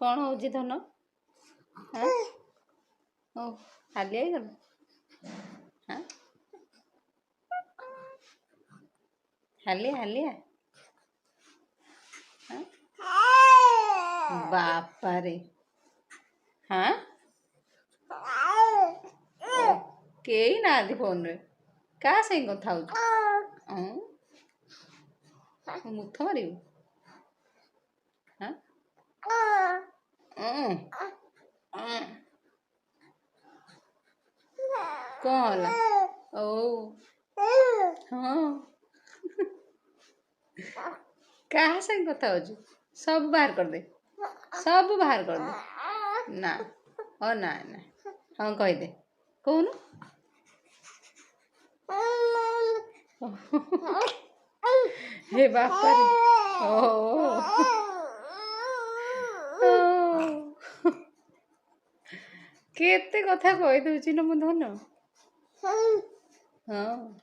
कौन हो धन हाँ ओ हालिया गल हाँ हालिया हालिया हाँ बापा रे हाँ केही ना फोन रे क्या सही कथा हो मुथ मारू हाँ कौन ओ हाँ क्या सही कथा हो सब बाहर कर दे सब बाहर कर दे ना ओ ना ना हाँ कहीदे कौन हे बापा रे ओ केते कथा कही दउची न मो धन हाँ